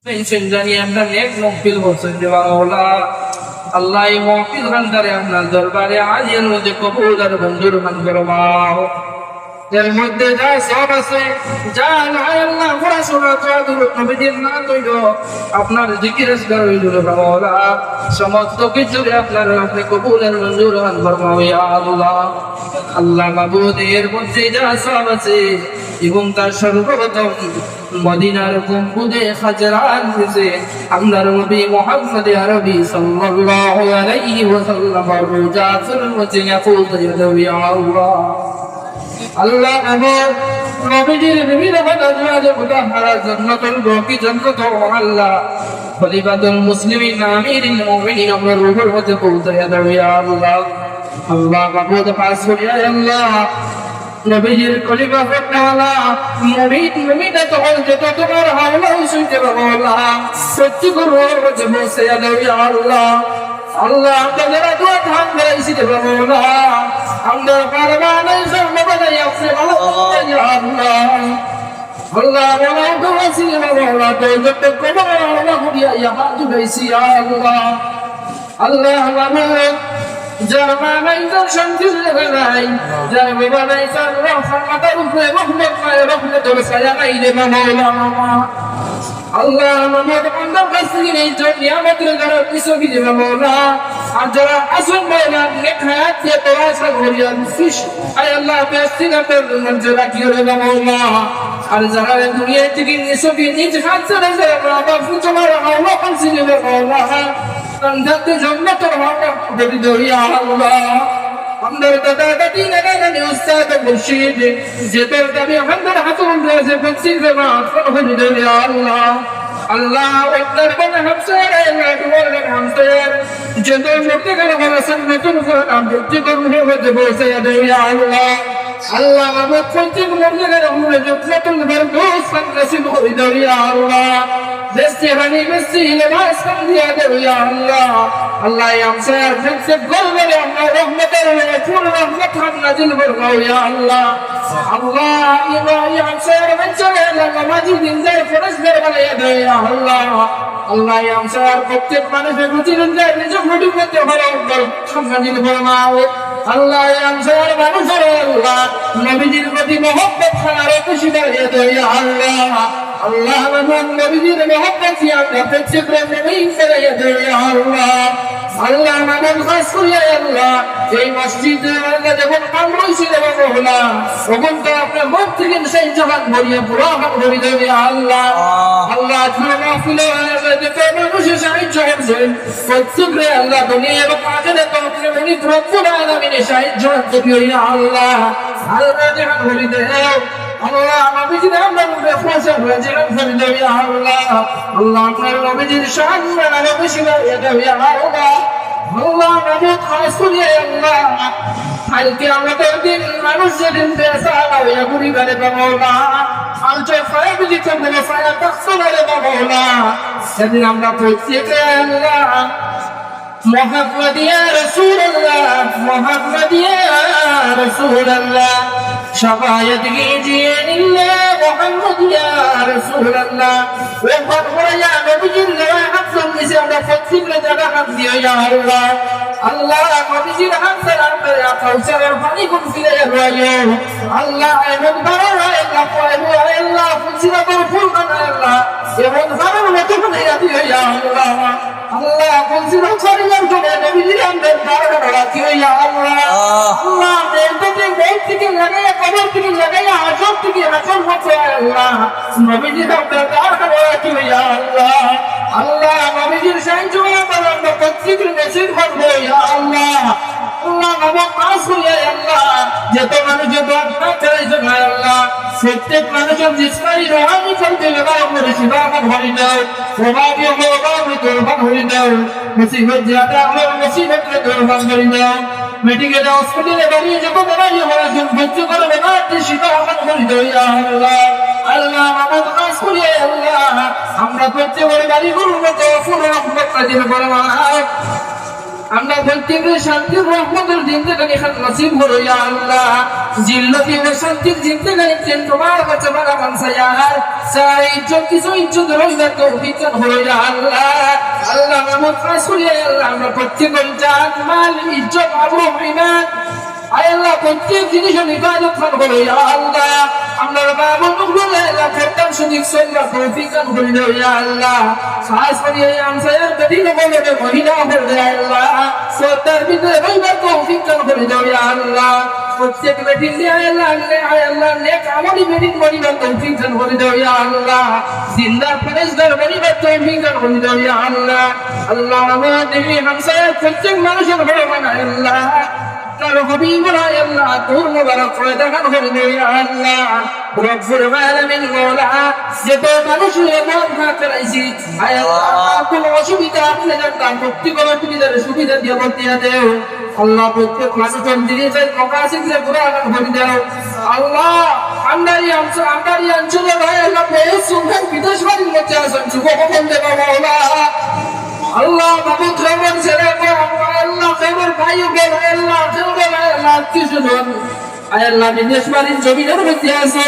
জানিয়ে আমরা নেক মহফিল বলছেন যে বাংলা আল্লাহ এই মহফিল খানদারে আপনার দরবারে আজ এর মধ্যে কবুল আর মঞ্জুর মান ফরমাও। এর মধ্যে যা সব আছে যা আল্লাহ পড়াশোনা নবীদের না তৈল আপনার জিকির আসগার হইল বাংলা সমস্ত কিছু আপনার আপনি কবুল আর মঞ্জুর মান ফরমাও ইয়া আল্লাহ। আল্লাহ মাবুদ এর মধ্যে যা সব আছে এবং তার সর্বপ্রথম মদিনার গম্বুজে খাজরান হয়েছে আমরার নবী মুহাম্মদ আরবি সাল্লাল্লাহু আলাইহি ওয়াসাল্লাম রোজা ফরমাতে ইয়াকুল ইয়া আল্লাহ। আল্লাহ আমার নবীজির বিভিন্ন বাদাজে মুতাহহারা জান্নাতুল বাকি জান্নাত আল্লাহ খলিফাতুল মুসলিমিন আমিরুল মুমিনিন আমরার রূহের মধ্যে বলতে ইয়া আল্লাহ। আল্লাহ মাবুদ পাস করিয়া আল্লাহ নবীজির খলিফা ফতওয়ালা মুমিনা তখন যত তোমার হাওলা শুনতে বাবা সত্যি করো যে বসে ইয়া আল্লাহ। আল্লাহ আপনাদের দোয়া ধান করাইছি বাবা আমরা পারবানে সম্মানে আপনি ইয়া আল্লাহ। আল্লাহ বলা দোয়াছি বাবা তো যত কবর আল্লাহ করিয়া ইয়া হাজু গাইছি ইয়া আল্লাহ। আল্লাহ মাবুদ যার মা নাই তার শান্তি নাই যার বাবা নাই তার রহমতের উপরে রহমত নাই রহমতের ছায়া নাই রে মাওলা। আল্লাহ আমাদের বান্দার কাছে এই নিয়ামতের যারা কিছু কি মাওলা আর যারা আসল মাওলা নেক হায়াত দিয়ে তোরা সাগরিয়া ফিশ আয় আল্লাহ বেস্তিনাতের মঞ্জুর রাখিও রে মাওলা। আর যারা দুনিয়া থেকে নিছকি নিজ হাত ছেড়ে যায় বাবা তোমার আল্লাহ কাছে রে মাওলা জান্নাতে জান্নাতের হাওয়া দেবী দরিয়া আল্লাহ। আমাদের দাদা দাদি নানা নানি উস্তাদ মুর্শিদ যেদের দাবি আমাদের হাতুন রয়েছে ফসিল মা ফরহদ দরিয়া আল্লাহ। আল্লাহ একবার বলে হামসার আল্লাহ তোমার হামসার যেদের মুক্তি করে বলেছেন নতুন করে আমৃত্যু করবে হতে বসে দরিয়া আল্লাহ। আল্লাহ আমার ফসিল মুর্শিদের আমরা যত্নতুল বরদোস নসিব করে দরিয়া আল্লাহ। দেশে হানি বেশি লেবাস কর দিয়া দরিয়া আল্লাহ। আল্লাহ আমসার ফসিল করবে আমরা রহমতের ফুল রহমত নাজিল ফরমাও ইয়া আল্লাহ। আল্লাহ ইয়া আমসার বঞ্চনা আল্লাহ মাঝি দিনদার ফরজদার বানায়া দে ইয়া আল্লাহ। আল্লাহ আমসার প্রত্যেক মানুষের রুচিরঞ্জার নিজ ঘটি করতে ভালো নাজিল ফরমাও। আল্লাহ আমসার মানুষের আল্লাহ নবীজির প্রতি মহব্বত আর খুশি বাড়িয়ে দে ইয়া আল্লাহ। আল্লাহ নবীজির মহব্বত কি আমরা প্রত্যেক নবী করে দে ইয়া আল্লাহ। আল্লাহ আমাদের খাস করিয়া আল্লাহ এই মসজিদে আমরা যখন কাম রয়েছি দেবো না তখন তো আপনার মুখ থেকে সেই জবান ভরিয়ে পুরো হাত ভরি দেবে আল্লাহ। আল্লাহ মাহফিলে যত মানুষের সাহায্য করছেন প্রত্যেকরে আল্লাহ দুনিয়া এবং আখেরে তো আপনি বলি রব্বুল আলামিনের সাহায্য করতে আল্লাহ। আল্লাহ যখন বলি দেও আল্লাহ নবীজির আমরা ফসল হয়েছে ফসল দেবে আল্লাহ। আল্লাহ আপনার নবীজির সাহায্য না বেশি বাড়িয়ে দেবে আল্লাহ। আল্লাহ নবীর খাস করিয়া আল্লাহ কালকে আমাদের দিন মানুষ যেদিন বেসারা হইয়া ঘুরি বেড়ে বাবা আলচে ফায়া বিলি করবে ফায়া তাকসরে বাবা সেদিন আমরা প্রত্যেকে আল্লাহ মোহাম্মদ ইয়া রাসূলুল্লাহ মোহাম্মদ ইয়া রাসূলুল্লাহ শাফায়াত कीजिए लिल्लाह মোহাম্মদ ইয়া রাসূলুল্লাহ ও ফরমায়া নবীজির গায়ে হাত দিয়েছে আমরা প্রত্যেকটা জায়গা হাত দিও ইয়া আল্লাহ। আল্লাহ নবীজির হাত সালাম করে কাউসারের পানি কোন ফিরে রইও আল্লাহ এমন ভালো হয় আল্লাহ ফুলসিরাতের ফুল বানায় আল্লাহ এমন ভালো মতো বানাইয়া দিও ইয়া আল্লাহ। আল্লাহ ফুলসিরাত শরীরের জন্য নবীজির আমাদের বারোটা রাখিও ইয়া আল্লাহ। আল্লাহ দেবতে দেব থেকে লাগাইয়া কবর থেকে লাগাইয়া আসর থেকে আসর হচ্ছে আল্লাহ নবীজির আমাদের বারোটা রাখিও ইয়া আল্লাহ। আল্লাহ নবীজির সাহায্য আমরা প্রত্যেকের নসিব করবো ইয়া আল্লাহ। আল্লাহ নবক পাস করিয়া আল্লাহ যত মানুষ যত আপনার চাইছে ভাই আল্লাহ প্রত্যেক মানুষের জিসমানি রোহানি চলতে লাগাও করে শিবাবাদ হরি দাও প্রভাবী হবাবী তোরবাদ হরি দাও মুসিবত জিয়াদা আমার মুসিবতকে তোরবাদ হরি দাও মেডিকেল হসপিটালে বাড়িয়ে যত বেড়াইয়ে হওয়ার জন্য ভর্তি করে বেড়াতে শিবাবাদ হরি দাও ইয়া আল্লাহ। আল্লাহ আমাদের কাজ করিয়ে আল্লাহ আমরা প্রত্যেকের বাড়ি করব তো ফুল রহমত নাজিল ফরমাও। আমরা প্রত্যেকের শান্তি রহমতের দিন থেকে নসিব হলো ইয়া আল্লাহ। জিল্লতি ও শান্তির জিন্দেগানি প্রেম তোমার কাছে বাড়া মানসায়ার সারা ইজ্জত কিছু ইজ্জত রইবার তৌফিক হলো ইয়া আল্লাহ আল্লাহ মাহমুদ রাসূল আল্লাহ আমরা প্রত্যেকের জান মাল ইজ্জত আবরু ঈমান আয় আল্লাহ প্রত্যেক জিনিসের ইবাদত করবো ইয়া আল্লাহ আমরা বাবু মুগলে আল্লাহ করতাম শুনিক সন্না তৌফিক হলো ইয়া আল্লাহ খাস করে এই আমসায়ার বেটি বলে মহিলা বলে ইয়া আল্লাহ সত্তার ভিতরে রইবার তৌফিক হলো ইয়া আল্লাহ প্রত্যেক বেটি আয় আল্লাহ নেক আমলি বেটি বনিবার তৌফিক হলো ইয়া আল্লাহ জিন্দা ফেরেশতার বনিবার তৌফিক হলো ইয়া আল্লাহ আল্লাহ আমাদের আমসায়ার প্রত্যেক মানুষের বড় বানায় আল্লাহ কারো হাবিবুল্লাহ আল্লাহ তোর মোবারক করে দেখান হলো ইয়া আল্লাহ রব্বুল আলামিন মওলা যত মানুষের মন খারাপ করাইছি আয় আল্লাহ কোন অসুবিধা আপনি জানতাম প্রত্যেকের সুবিধা দিয়ে বর্তিয়া দেও আল্লাহ প্রত্যেক মানুষের দিনে চাই প্রকাশিত করে ভরে দাও আল্লাহ আমদারি অঞ্চলে ভাই আল্লাহ বেশ সুন্দর বিদেশ বাড়ির মধ্যে আছেন যুবক বলতে বাবা আল্লাহ বাবু খবর ছেড়ে আল্লাহ খবর ভাই আল্লাহ আত্মীয় আল্লাহ বিদেশ বাড়ির জমিনের মধ্যে আছে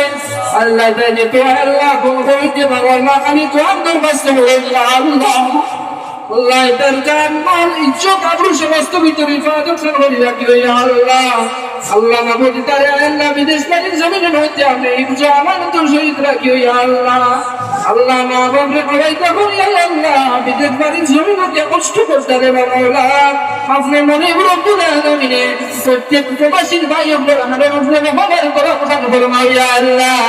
আল্লাহ তাই তো আল্লাহ কোন কমিটি বাবা খালি তো আপনার বাস্তব আল্লাহ আল্লাহ তার জান মাল ইজ্জত আবরু সমস্ত ভিতরে ইবাদত করে রাখি ইয়া আল্লাহ আল্লাহ মাহবুব তারে আল্লাহ বিদেশ বাড়ির জমিনের মধ্যে আপনি ইজ্জত আমানত শহীদ রাখি ইয়া আল্লাহ আল্লাহ মাহবুব রে কইতা করি আল্লাহ বিদেশ বাড়ির জমিনের মধ্যে কষ্ট করতে রে মাওলা আপনি মনে রব্বুল আলামিন প্রত্যেক প্রবাসীর ভাই আপনারা আপনারা খবর করা কথা ফরমাও ইয়া আল্লাহ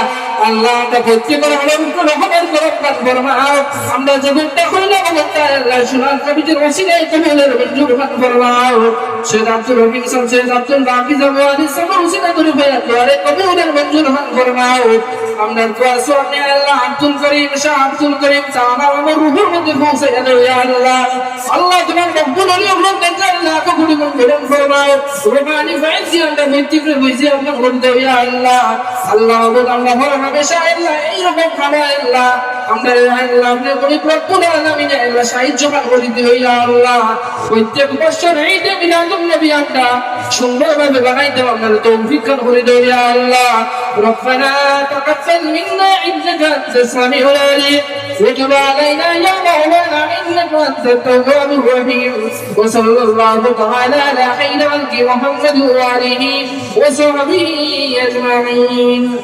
আল্লাহ তা প্রত্যেকের আলম করে খবর করা ফরমাও আমরা জগৎটা কইলা বলতা আল্লাহ সুনান কবিদের ওসিলায় কবুলের মঞ্জুর ফরমাও সৈয়দ আব্দুল রফিক সাহেব সৈয়দ আব্দুল বাকি জাওয়াদি সব ওসিলা করে বায়াত করে কবুলের মঞ্জুর ফরমাও আমরা দোয়া সুবহান আল্লাহ আব্দুল করিম শাহ আব্দুল করিম সাহাবা আমার রূহের মধ্যে পৌঁছে দাও ইয়া আল্লাহ আল্লাহ তোমার রব্বুল আলামিন আল্লাহ কবুল মঞ্জুর ফরমাও সুবহানি ফাইজি আমরা মিত্তিকে বুঝি আমরা করতে ইয়া আল্লাহ আল্লাহ আল্লাহ হামেশা আল্লাহ এই রকম খানা আল্লাহ আমরা আল্লাহ আপনি বলি রব্বুল আলামিন আল্লাহ সাহায্য করে দিও ইয়া আল্লাহ প্রত্যেক বছর এই যে মিলাদুন নবী আমরা সুন্দরভাবে বানাইতে আমরা তৌফিক করে দিও ইয়া আল্লাহ ربنا تقبل منا انك انت السميع العليم وتب علينا يا مولانا انك انت التواب الرحيم وصلى الله تعالى على خير خلق محمد وآله وصحبه اجمعين